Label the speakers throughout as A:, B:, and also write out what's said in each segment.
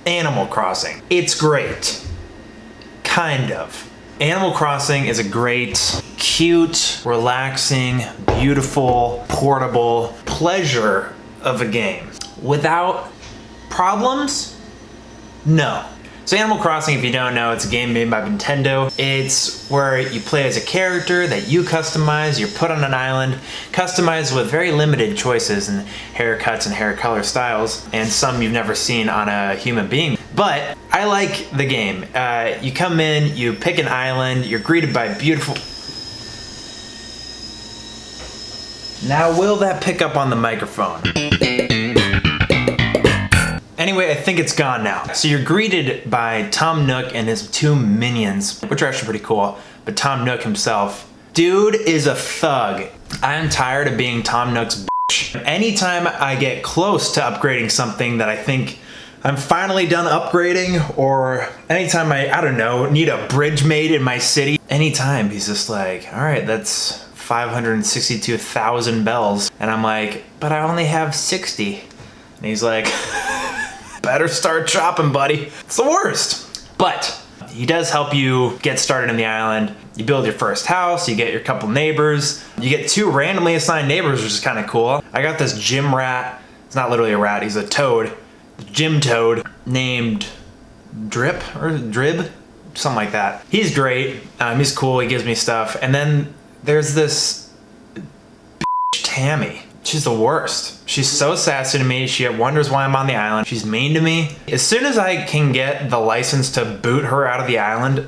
A: Animal Crossing. It's great. Kind of. Animal Crossing is a great, cute, relaxing, beautiful, portable pleasure of a game. Without problems? No. So Animal Crossing, if you don't know, it's a game made by Nintendo. It's where you play as a character that you customize, you're put on an island, customized with very limited choices and haircuts and hair color styles, and some you've never seen on a human being. But I like the game. You come in, you pick an island, you're greeted by beautiful... Now will that pick up on the microphone? Anyway, I think it's gone now. So you're greeted by Tom Nook and his 2 minions, which are actually pretty cool. But Tom Nook himself, dude is a thug. I'm tired of being Tom Nook's bitch. Anytime I get close to upgrading something that I think I'm finally done upgrading, or anytime I don't know, need a bridge made in my city, anytime he's just like, all right, that's 562,000 bells. And I'm like, but I only have 60. And he's like, better start chopping, buddy. It's the worst. But he does help you get started in the island. You build your first house, you get your couple neighbors. You get 2 randomly assigned neighbors, which is kind of cool. I got this gym rat. It's not literally a rat, he's a toad. Gym toad named Drip or Drib, something like that. He's great. He's cool. He gives me stuff. And then there's this bitch, Tammy. She's the worst. She's so sassy to me. She wonders why I'm on the island. She's mean to me. As soon as I can get the license to boot her out of the island,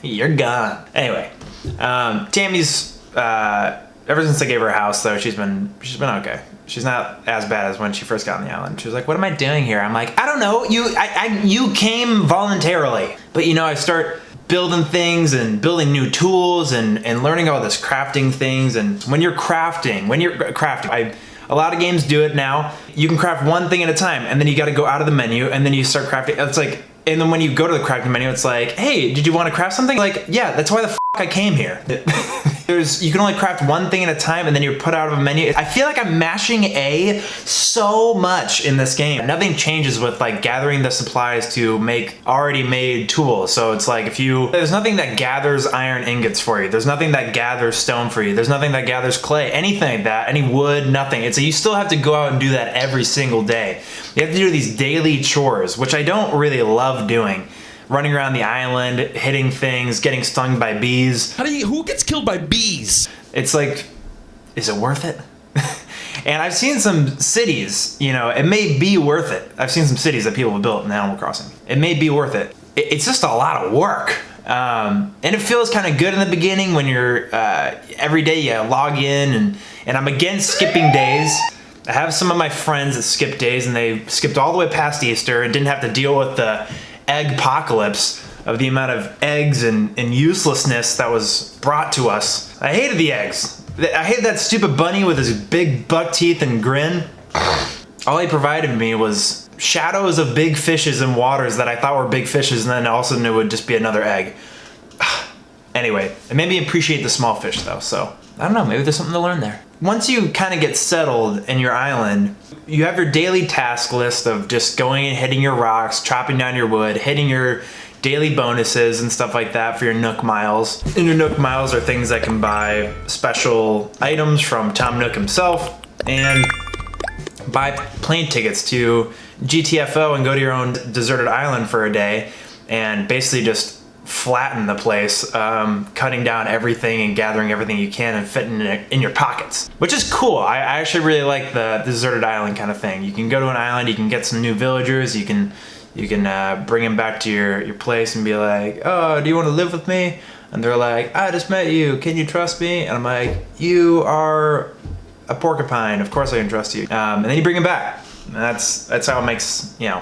A: you're gone. Anyway, Tammy's ever since I gave her a house though, she's been okay. She's not as bad as when she first got on the island. She was like, what am I doing here? I'm like, I don't know. You came voluntarily. But you know, I start building things and building new tools and learning all this crafting things. And when you're crafting, a lot of games do it now. You can craft one thing at a time, and then you got to go out of the menu, and then you start crafting. It's like, and then when you go to the crafting menu, it's like, hey, did you want to craft something? Like, yeah, that's why the I came here. You can only craft one thing at a time, and then you're put out of a menu. I feel like I'm mashing A so much in this game. Nothing changes with like gathering the supplies to make already made tools. So it's like there's nothing that gathers iron ingots for you. There's nothing that gathers stone for you. There's nothing that gathers clay, anything like that, any wood, nothing. You still have to go out and do that every single day. You have to do these daily chores, which I don't really love doing. Running around the island, hitting things, getting stung by bees.
B: Who gets killed by bees?
A: It's like, is it worth it? And I've seen some cities, you know, it may be worth it. I've seen some cities that people have built in Animal Crossing. It may be worth it. It's just a lot of work. And it feels kind of good in the beginning when you're, every day you log in and I'm against skipping days. I have some of my friends that skip days and they skipped all the way past Easter and didn't have to deal with the egg-pocalypse of the amount of eggs and uselessness that was brought to us. I hated the eggs. I hated that stupid bunny with his big buck teeth and grin. All he provided me was shadows of big fishes in waters that I thought were big fishes, and then all of a sudden it would just be another egg. Anyway, it made me appreciate the small fish though, so I don't know, maybe there's something to learn there. Once you kind of get settled in your island, you have your daily task list of just going and hitting your rocks, chopping down your wood, hitting your daily bonuses and stuff like that for your Nook miles. And your Nook miles are things that can buy special items from Tom Nook himself and buy plane tickets to GTFO and go to your own deserted island for a day and basically just flatten the place, cutting down everything and gathering everything you can and fitting it in your pockets, which is cool. I actually really like the deserted island kind of thing. You can go to an island, you can get some new villagers, you can bring them back to your place and be like, oh, do you want to live with me? And they're like, I just met you, can you trust me? And I'm like, you are a porcupine, of course I can trust you. And then you bring them back. And that's how it makes, you know,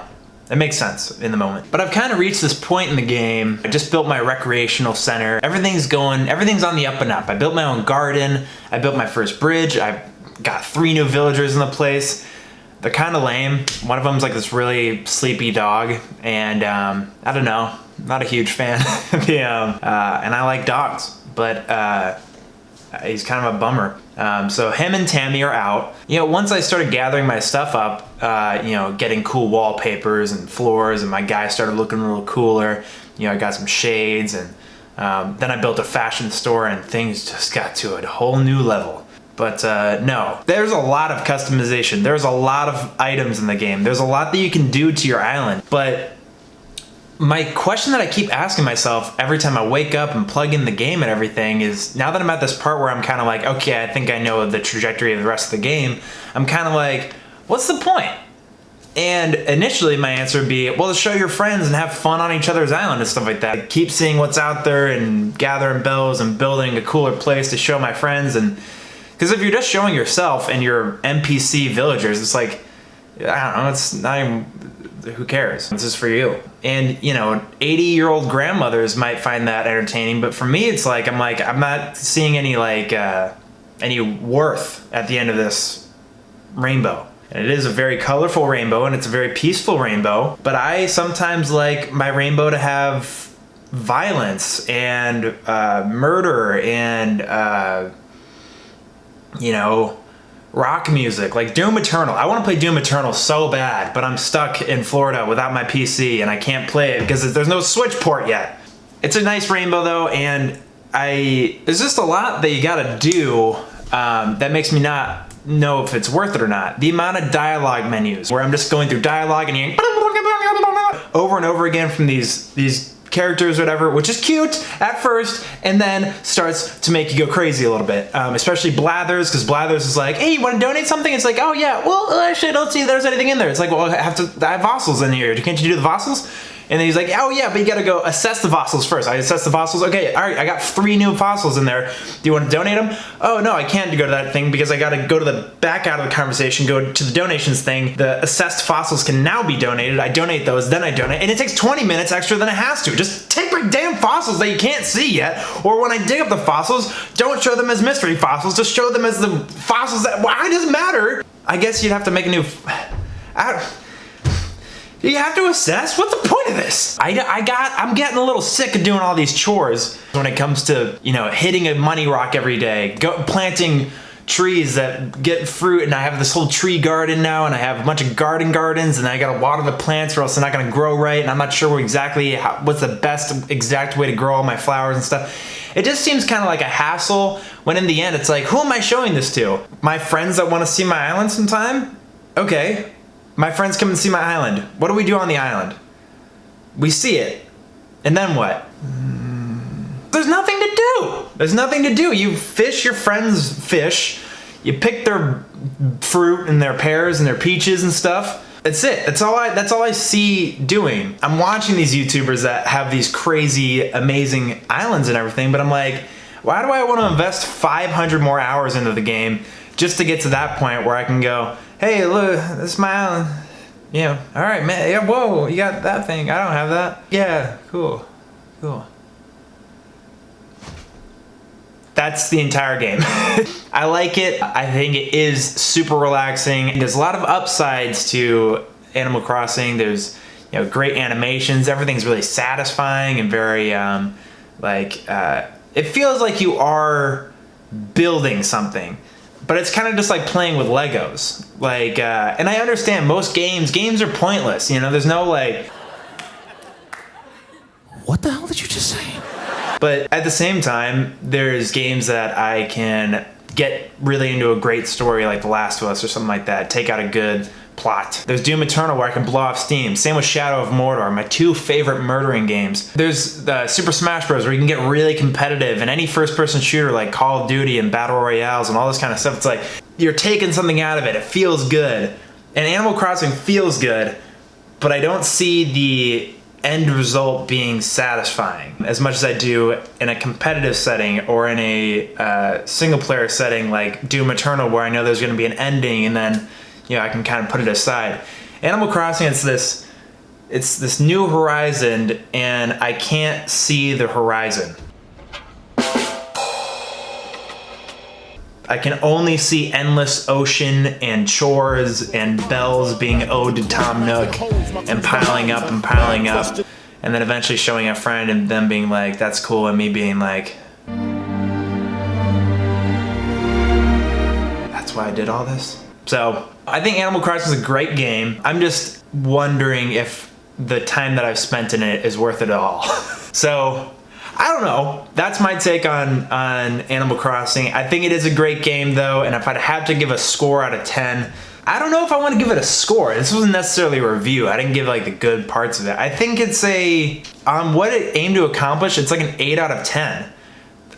A: it makes sense in the moment. But I've kind of reached this point in the game. I just built my recreational center. Everything's on the up and up. I built my own garden. I built my first bridge. I got 3 new villagers in the place. They're kind of lame. One of them's like this really sleepy dog. And I don't know, not a huge fan. And I like dogs, but he's kind of a bummer. So him and Tammy are out. You know, once I started gathering my stuff up, getting cool wallpapers and floors, and my guy started looking a little cooler. I got some shades, and then I built a fashion store, and things just got to a whole new level. But no, there's a lot of customization. There's a lot of items in the game. There's a lot that you can do to your island. But my question that I keep asking myself every time I wake up and plug in the game and everything is, now that I'm at this part where I'm kind of like, okay, I think I know the trajectory of the rest of the game, I'm kind of like, what's the point? And initially my answer would be, well, to show your friends and have fun on each other's island and stuff like that. Keep seeing what's out there and gathering bells and building a cooler place to show my friends. And because if you're just showing yourself and your NPC villagers, it's like, I don't know, it's not even, who cares? This is for you. And 80-year-old grandmothers might find that entertaining, but for me, it's like, I'm not seeing any worth at the end of this rainbow. And it is a very colorful rainbow, and it's a very peaceful rainbow, but I sometimes like my rainbow to have violence and murder and rock music, like Doom Eternal. I want to play Doom Eternal so bad, but I'm stuck in Florida without my PC and I can't play it because there's no Switch port yet. It's a nice rainbow though, and there's just a lot that you gotta do that makes me not know if it's worth it or not. The amount of dialogue menus where I'm just going through dialogue and hearing over and over again from these characters or whatever, which is cute at first, and then starts to make you go crazy a little bit. Especially Blathers, because Blathers is like, hey, you want to donate something? It's like, oh yeah, well, actually I don't see there's anything in there. It's like, well, I have fossils in here. Can't you do the fossils? And then he's like, oh yeah, but you gotta go assess the fossils first. I assess the fossils. Okay, all right, I got 3 new fossils in there. Do you want to donate them? Oh no, I can't go to that thing because I gotta go to the back out of the conversation, go to the donations thing. The assessed fossils can now be donated. I donate those, then I donate. And it takes 20 minutes extra than it has to. Just take my damn fossils that you can't see yet. Or when I dig up the fossils, don't show them as mystery fossils. Just show them as the fossils that, why does it matter? I guess you'd have to make a new, you have to assess? What's the point of this? I'm getting a little sick of doing all these chores when it comes to, hitting a money rock every day, planting trees that get fruit, and I have this whole tree garden now, and I have a bunch of gardens, and I gotta water the plants or else they're not gonna grow right, and I'm not sure exactly what's the best exact way to grow all my flowers and stuff. It just seems kind of like a hassle when in the end it's like, who am I showing this to? My friends that want to see my island sometime? Okay. My friends come and see my island. What do we do on the island? We see it. And then what? There's nothing to do. There's nothing to do. You fish your friends' fish. You pick their fruit and their pears and their peaches and stuff. That's it. That's all I see doing. I'm watching these YouTubers that have these crazy, amazing islands and everything, but I'm like, why do I want to invest 500 more hours into the game just to get to that point where I can go, hey, look, this is my island. All right, man. Yeah, whoa, you got that thing. I don't have that. Yeah, cool. That's the entire game. I like it. I think it is super relaxing. There's a lot of upsides to Animal Crossing. There's great animations. Everything's really satisfying and very it feels like you are building something. But it's kind of just like playing with Legos. And I understand most games are pointless. There's no
B: What the hell did you just say?
A: But at the same time, there's games that I can get really into a great story like The Last of Us or something like that. Take out a good plot. There's Doom Eternal where I can blow off steam. Same with Shadow of Mordor, my 2 favorite murdering games. There's the Super Smash Bros. Where you can get really competitive, and any first-person shooter like Call of Duty and Battle Royales and all this kind of stuff. It's like you're taking something out of it. It feels good. And Animal Crossing feels good, but I don't see the end result being satisfying as much as I do in a competitive setting or in a single-player setting like Doom Eternal, where I know there's going to be an ending and then I can kind of put it aside. Animal Crossing, it's this new horizon, and I can't see the horizon. I can only see endless ocean and chores and bells being owed to Tom Nook and piling up, and then eventually showing a friend and them being like, that's cool, and me being like, that's why I did all this. So I think Animal Crossing is a great game. I'm just wondering if the time that I've spent in it is worth it at all. So, I don't know. That's my take on Animal Crossing. I think it is a great game though, and if I'd have to give a score out of 10, I don't know if I want to give it a score. This wasn't necessarily a review. I didn't give like the good parts of it. I think it's what it aimed to accomplish, it's like an 8 out of 10.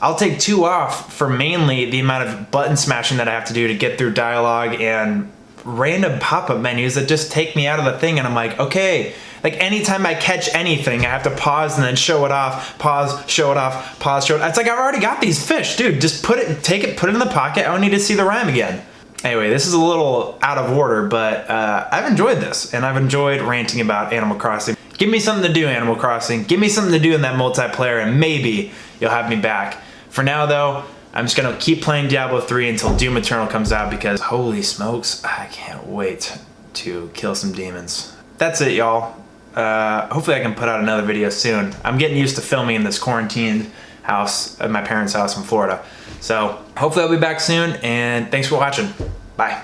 A: I'll take 2 off for mainly the amount of button smashing that I have to do to get through dialogue and random pop-up menus that just take me out of the thing, and I'm like, okay, like anytime I catch anything, I have to pause and then show it off, pause, show it off, pause, show it. It's like I've already got these fish, dude. Just put it in the pocket. I don't need to see the rhyme again. Anyway, this is a little out of order, but I've enjoyed this, and I've enjoyed ranting about Animal Crossing. Give me something to do, Animal Crossing. Give me something to do in that multiplayer, and maybe you'll have me back. For now, though, I'm just gonna keep playing Diablo 3 until Doom Eternal comes out, because holy smokes, I can't wait to kill some demons. That's it, y'all. Hopefully I can put out another video soon. I'm getting used to filming in this quarantined house at my parents' house in Florida. So hopefully I'll be back soon, and thanks for watching. Bye.